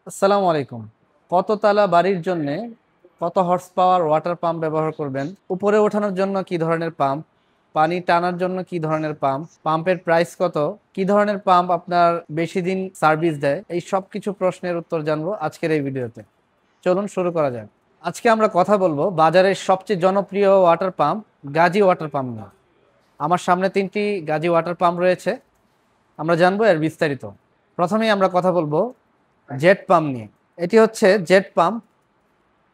আসসালামু আলাইকুম। কত তালা বাড়ির জন্য কত হর্স পাওয়ার ওয়াটার পাম্প ব্যবহার করবেন? উপরে ওঠানোর জন্য কি ধরনের পাম্প? পানি টানার জন্য কি ধরনের পাম্প? পাম্পের প্রাইস কত? কি ধরনের পাম্প আপনার বেশি দিন সার্ভিস দেয়? এই সব কিছু প্রশ্নের উত্তর জানবো আজকের এই ভিডিওতে। চলুন শুরু করা যাক। আজকে আমরা কথা বলবো বাজারের সবচেয়ে জনপ্রিয় water pump Gazi water pump নিয়ে। আমার সামনে তিনটি গাজী ওয়াটার পাম্প রয়েছে, আমরা জানবো এর বিস্তারিত। প্রথমেই আমরা কথা বলবো জেট পাম্প নিয়ে। এটি হচ্ছে জেট পাম্প,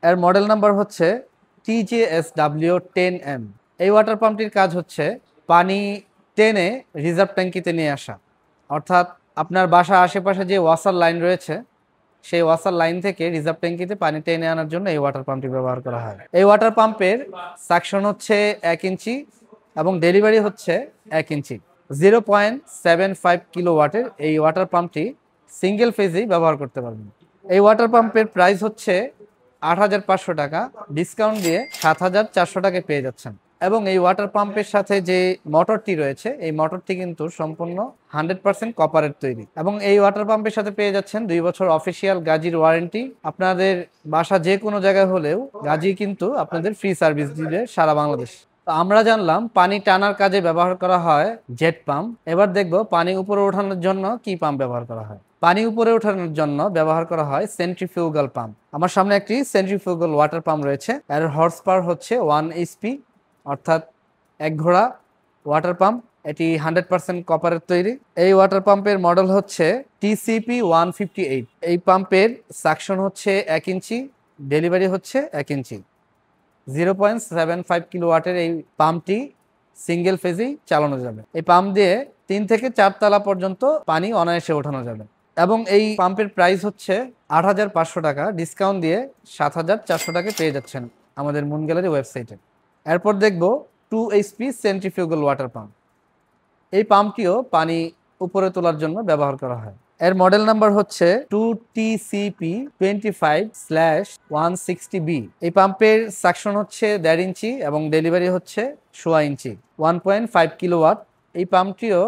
এর মডেল নাম্বার হচ্ছে TJSW10M। এই ওয়াটার পাম্পটির কাজ হচ্ছে পানি টেনে রিজার্ভ ট্যাঙ্কিতে নিয়ে আসা, অর্থাৎ আপনার বাসার আশেপাশে যে ওয়াসার লাইন রয়েছে সেই ওয়াসার লাইন থেকে রিজার্ভ ট্যাঙ্কিতে পানি টেনে আনার জন্য এই ওয়াটার পাম্পটি ব্যবহার করা হয়। এই ওয়াটার পাম্পের সাকশন হচ্ছে 1 ইঞ্চি এবং ডেলিভারি হচ্ছে 1 ইঞ্চি। 0.75 কিলোওয়াটের এই ওয়াটার পাম্পটি সিঙ্গেল ফেজেই ব্যবহার করতে পারবেন। এই ওয়াটার পাম্পের প্রাইস হচ্ছে 8,500 টাকা, ডিসকাউন্ট দিয়ে 7,400 টাকায় পেয়ে যাচ্ছেন। এবং এই ওয়াটার পাম্পের সাথে যে মোটরটি রয়েছে এই মোটরটি কিন্তু সম্পূর্ণ 100% কপারের তৈরি। এবং এই ওয়াটার পাম্পের সাথে পেয়ে যাচ্ছেন 2 বছর অফিসিয়াল গাজীর ওয়ারেন্টি। আপনাদের বাসা যে কোনো জায়গায় হলেও গাজী কিন্তু আপনাদের ফ্রি সার্ভিস দিবে সারা বাংলাদেশ। তো আমরা জানলাম পানি টানার কাজে ব্যবহার করা হয় জেট পাম্প। এবার দেখব পানি উপরে ওঠানোর জন্য কি পাম্প ব্যবহার করা হয়। পানি উপরে ওঠানোর জন্য ব্যবহার করা হয় সেন্ট্রিফিউগাল পাম্প। আমার সামনে একটি সেন্ট্রিফিউগাল ওয়াটার পাম্প রয়েছে। এর হর্স পাওয়ার হচ্ছে 1 HP, অর্থাৎ 1 ঘোড়া ওয়াটার পাম্প। এটি 100% কপারের তৈরি। এই ওয়াটার পাম্পের মডেল হচ্ছে TCP158। এই পাম্পের সাকশন হচ্ছে 1 ইঞ্চি, ডেলিভারি হচ্ছে 1 ইঞ্চি। 0.75 কিলোওয়াটের এই পাম্পটি সিঙ্গেল ফেজেই চালানো যাবে। এই পাম্প দিয়ে 3 থেকে 4 তলা পর্যন্ত পানি অনায়াসে ওঠানো যাবে। এবং এই পাম্পের প্রাইস হচ্ছে 8,500 টাকা, ডিসকাউন্ট দিয়ে 7,400 টাকায় পেয়ে যাচ্ছেন আমাদের মুন গ্যালারি ওয়েবসাইটে। এরপর দেখব 2 HP সেন্ট্রিফিউগাল ওয়াটার পাম্প। এই পাম্পটিও পানি উপরে তোলার জন্য ব্যবহার করা হয়। এর মডেল নাম্বার হচ্ছে 2TCP25/160B। এই পাম্পের সাকশন হচ্ছে 1.5 ইঞ্চি এবং ডেলিভারি হচ্ছে 1.25 ইঞ্চি। 1.5 কিলোওয়াট। এই পাম্পটিও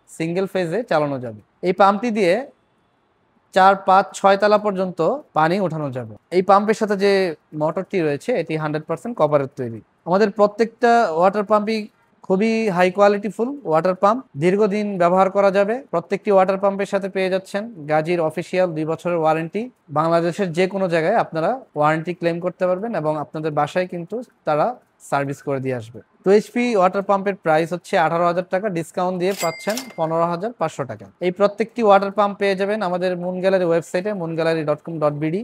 সিঙ্গেল ফেজে চালানো যাবে। এই পাম্পটি দিয়ে 4, 5, 6 তলা পর্যন্ত পানি ওঠানো যাবে। এই পাম্পের সাথে যে মোটরটি রয়েছে এটি 100% কপারের তৈরি। আমাদের প্রত্যেকটা ওয়াটার পাম্পই খুবই high quality full water pump, দীর্ঘদিন ব্যবহার করা যাবে। প্রত্যেকটি ওয়াটার পাম্পের সাথে পেয়ে যাচ্ছেন গাজীর অফিসিয়াল 2 বছরের ওয়ারেন্টি। বাংলাদেশের যে কোনো জায়গায় আপনারা ওয়ারেন্টি ক্লেম করতে পারবেন এবং আপনাদের বাসায় কিন্তু তারা সার্ভিস করে দিয়ে আসবে। 2 HP ওয়াটার পাম্পের প্রাইস হচ্ছে 18,000 টাকা, ডিসকাউন্ট দিয়ে পাচ্ছেন 15,500 টাকা। এই প্রত্যেকটি ওয়াটার পাম্প পেয়ে যাবেন আমাদের মুন গ্যালারি ওয়েবসাইটে moongallery.com.bd।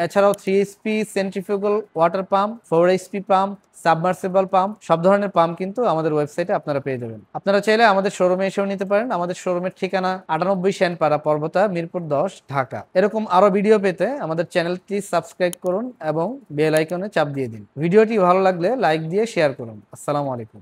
এছাড়াও 3 HP centrifugal water pump, 4 HP pump, submersible pump, সব ধরনের পাম্প কিন্তু আমাদের ওয়েবসাইটে আপনারা পেয়ে যাবেন। আপনারা চাইলে আমাদের শোরুমে এসেও নিতে পারেন। আমাদের শোরুমের ঠিকানা 98 সেনপাড়া পর্বতা, মিরপুর 10, ঢাকা। এরকম আরো ভিডিও পেতে আমাদের চ্যানেলটি সাবস্ক্রাইব করুন এবং বেল আইকনে চাপ দিয়ে দিন। ভিডিওটি ভালো লাগলে লাইক দিয়ে শেয়ার করুন। আসসালামু আলাইকুম।